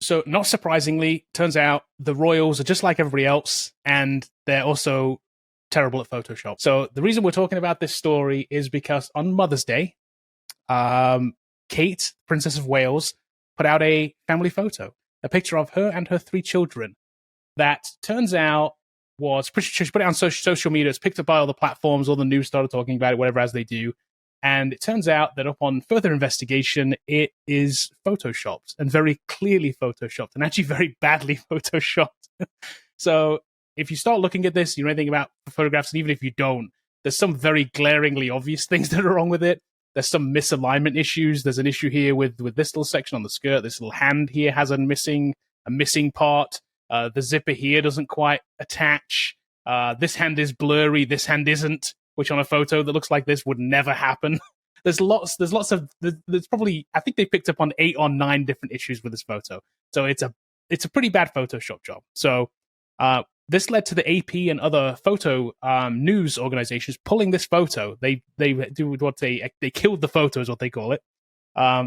So, not surprisingly, turns out the Royals are just like everybody else, and they're also terrible at Photoshop. So, the reason we're talking about this story is because on Mother's Day, Kate, Princess of Wales, put out a family photo, a picture of her and her three children. That turns out was she put it on social media. It's picked up by all the platforms. All the news started talking about it, whatever as they do. And it turns out that upon further investigation, it is photoshopped and very clearly photoshopped and actually very badly photoshopped. So if you start looking at this, you know anything about photographs, and even if you don't, there's some very glaringly obvious things that are wrong with it. There's some misalignment issues. There's an issue here with this little section on the skirt. This little hand here has a missing part. The zipper here doesn't quite attach. This hand is blurry. This hand isn't, which on a photo that looks like this would never happen. There's probably, I think they picked up on 8 or 9 different issues with this photo. So it's a pretty bad Photoshop job. So this led to the AP and other photo news organizations pulling this photo. They do what they killed the photo is what they call it.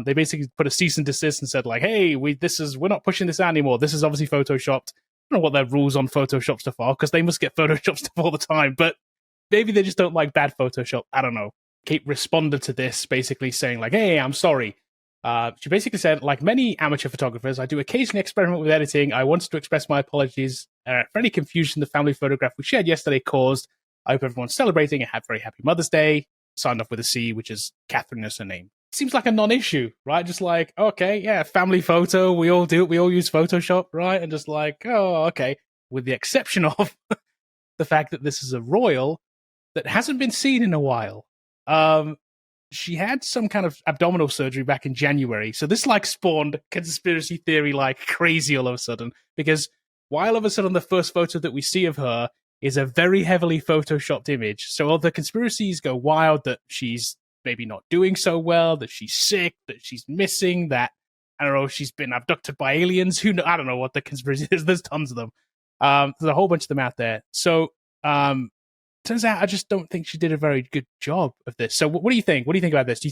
They basically put a cease and desist and said like, hey, we're not pushing this out anymore. This is obviously photoshopped. I don't know what their rules on Photoshop stuff are, because they must get Photoshop stuff all the time, but maybe they just don't like bad Photoshop. I don't know. Kate responded to this basically saying like, hey, I'm sorry. She basically said, like many amateur photographers, I do occasionally experiment with editing. I wanted to express my apologies for any confusion the family photograph we shared yesterday caused. I hope everyone's celebrating a very happy Mother's Day. Signed off with a C, which is Catherine as her name. Seems like a non-issue, right? Just like, okay, yeah, family photo. We all do it. We all use Photoshop, right? And just like, oh, okay. With the exception of the fact that this is a royal that hasn't been seen in a while. She had some kind of abdominal surgery back in January. So this like spawned conspiracy theory like crazy all of a sudden. Because while all of a sudden the first photo that we see of her is a very heavily photoshopped image. So all the conspiracies go wild that she's maybe not doing so well, that she's sick, that she's missing, that, I don't know, she's been abducted by aliens. I don't know what the conspiracy is. There's tons of them. There's a whole bunch of them out there. So, turns out I just don't think she did a very good job of this. So what do you think? What do you think about this? Do you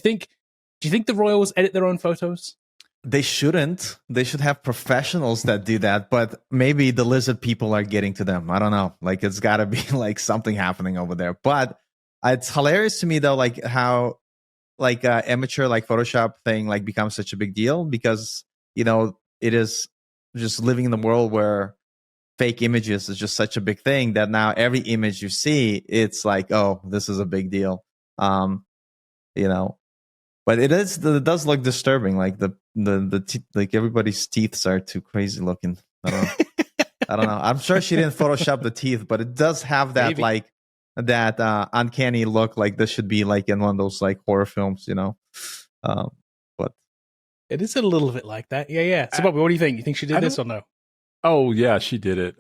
think the royals edit their own photos? They shouldn't. They should have professionals that do that, but maybe the lizard people are getting to them. I don't know. Like, it's got to be like something happening over there. But it's hilarious to me though, like how like amateur like Photoshop thing like becomes such a big deal, because you know it is just living in the world where fake images is just such a big thing that now every image you see, it's like, oh, this is a big deal. You know, but it does look disturbing. Like like everybody's teeth are too crazy looking. I don't know. I don't know. I'm sure she didn't Photoshop the teeth, but it does have that Maybe. like that uncanny look. Like this should be like in one of those like horror films, you know. But it is a little bit like that. Yeah. So, Bobby, what do you think? You think she did this or no? Oh yeah, she did it.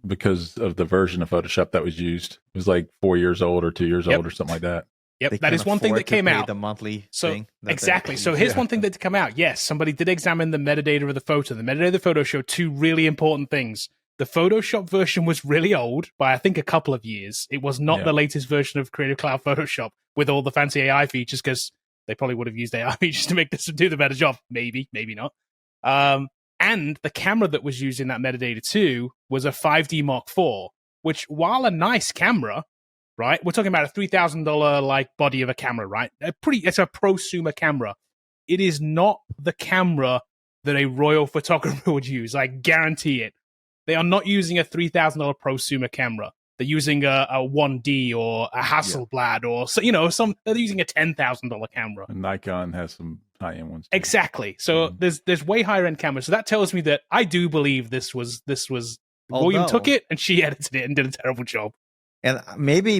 Because of the version of Photoshop that was used. It was like 4 years old or 2 years old or something like that. Yep, that is one thing that came out. The monthly so thing. Exactly. So here's one thing that come out. Yes, somebody did examine the metadata of the photo. The metadata of the photo showed 2 really important things. The Photoshop version was really old by I think a couple of years. It was not the latest version of Creative Cloud Photoshop with all the fancy AI features, because they probably would have used AI features to make this do the better job. Maybe not. And the camera that was used in that metadata too was a 5D Mark IV, which, while a nice camera, right? We're talking about a $3,000 like body of a camera, right? It's a prosumer camera. It is not the camera that a royal photographer would use. I guarantee it. They are not using a $3,000 prosumer camera. They're using a 1D or a Hasselblad or they're using a $10,000 camera. And Nikon has some high-end ones too. Exactly. So there's way higher end cameras. So that tells me that I do believe this was William took it and she edited it and did a terrible job. And maybe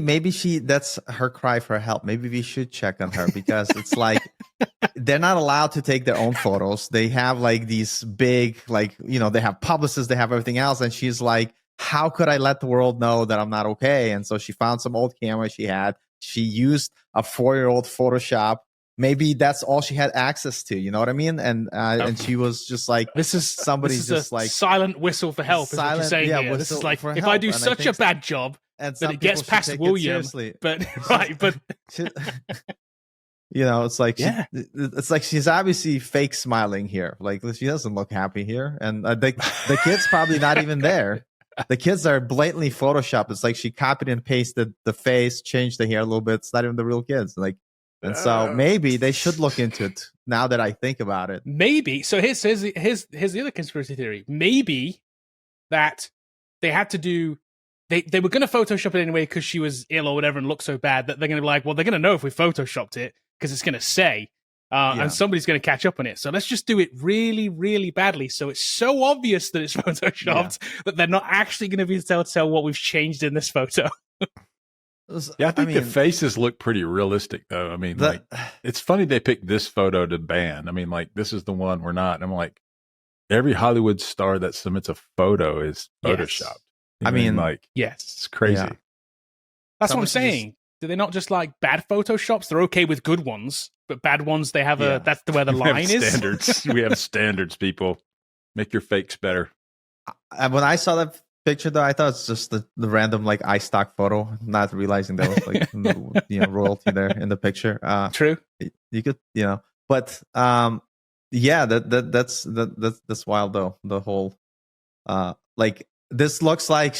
that's her cry for help. Maybe we should check on her, because it's like they're not allowed to take their own photos. They have like these big, like, you know, they have publicists, they have everything else. And she's like, how could I let the world know that I'm not okay? And so she found some old camera she had. She used a 4-year-old Photoshop. Maybe that's all she had access to. You know what I mean? And she was just like, this is just like silent whistle for help. Is what you're saying here. This is like, if I do such a bad job, and that it gets past William, but right, but You know, it's like Yeah. it's like she's obviously fake smiling here. Like she doesn't look happy here, and the kid's probably not even there. The kids are blatantly photoshopped. It's like she copied and pasted the face, changed the hair a little bit. It's not even the real kids. Like, and so maybe they should look into it. Now that I think about it, Maybe. So here's the other conspiracy theory. Maybe that they had to do. They were going to Photoshop it anyway because she was ill or whatever and looked so bad that they're going to be like, well, they're going to know if we Photoshopped it because it's going to say, and somebody's going to catch up on it. So let's just do it really, really badly. So it's so obvious that it's Photoshopped that they're not actually going to be able to tell what we've changed in this photo. Yeah, I think the faces look pretty realistic, though. I mean, like, it's funny they picked this photo to ban. I mean, like, this is the one we're not. I'm like, every Hollywood star that submits a photo is photoshopped. I mean, like, yes, it's crazy. Yeah. That's what I'm saying. Do they not just like bad Photoshops? They're okay with good ones, but bad ones, they have that's where the line is. Standards. We have standards, people. Make your fakes better. When I saw that picture, though, I thought it's just the random like iStock photo, not realizing there was like royalty there in the picture. True. You could, but that's wild though. The whole like this looks like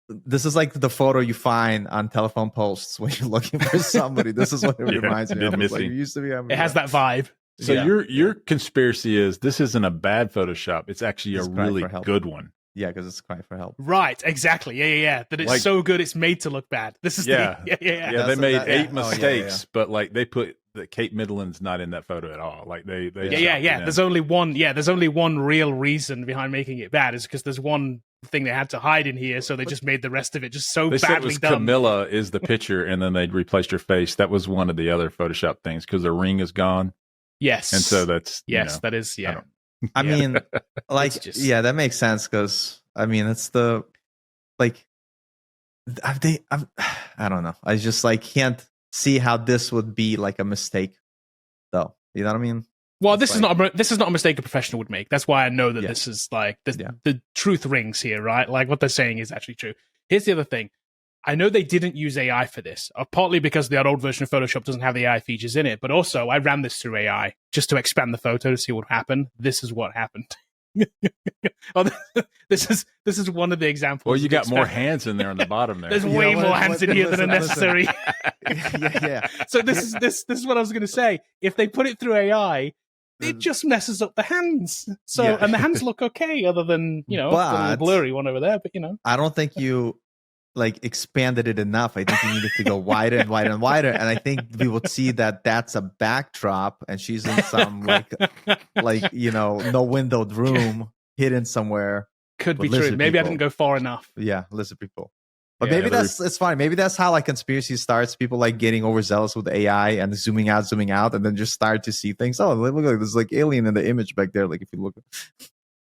this is like the photo you find on telephone posts when you're looking for somebody. This is what it reminds me of. It's like, it used to be. It has that vibe. So your conspiracy is this isn't a bad Photoshop. It's actually a really good one. Yeah, because it's crying for help. Right, exactly. Yeah. That it's like, so good it's made to look bad. This is yeah. They made 8 mistakes, but like they put that Kate Middleton's not in that photo at all. Like they There's only one. Yeah, there's only one real reason behind making it bad is because there's one thing they had to hide in here, so they just made the rest of it just so they badly said it was done. Camilla is the picture, and then they replaced her face. That was one of the other Photoshop things because the ring is gone. Yes, and so that's that is I mean, like that makes sense because I mean it's the like I don't know. I just like can't see how this would be like a mistake, though. You know what I mean? Well, this is not a mistake a professional would make. That's why I know that this is like the truth rings here, right? Like what they're saying is actually true. Here's the other thing. I know they didn't use AI for this, partly because the old version of Photoshop doesn't have the AI features in it, but also I ran this through AI just to expand the photo to see what happened. This is what happened. This is one of the examples. Well, you got more hands in there on the bottom there. There's way more hands in here than are necessary. Yeah. So this is what I was going to say. If they put it through AI, it just messes up the hands. So and the hands look okay, other than a little blurry one over there. But I don't think you like expanded it enough. I think you needed to go wider and wider and wider. And I think we would see that that's a backdrop, and she's in some no windowed room, hidden somewhere. Could be true. Maybe I didn't go far enough. Yeah, lizard people. But maybe it's fine. Maybe that's how like conspiracy starts. People like getting overzealous with AI and zooming out, and then just start to see things. Oh, look, there's like alien in the image back there. Like if you look,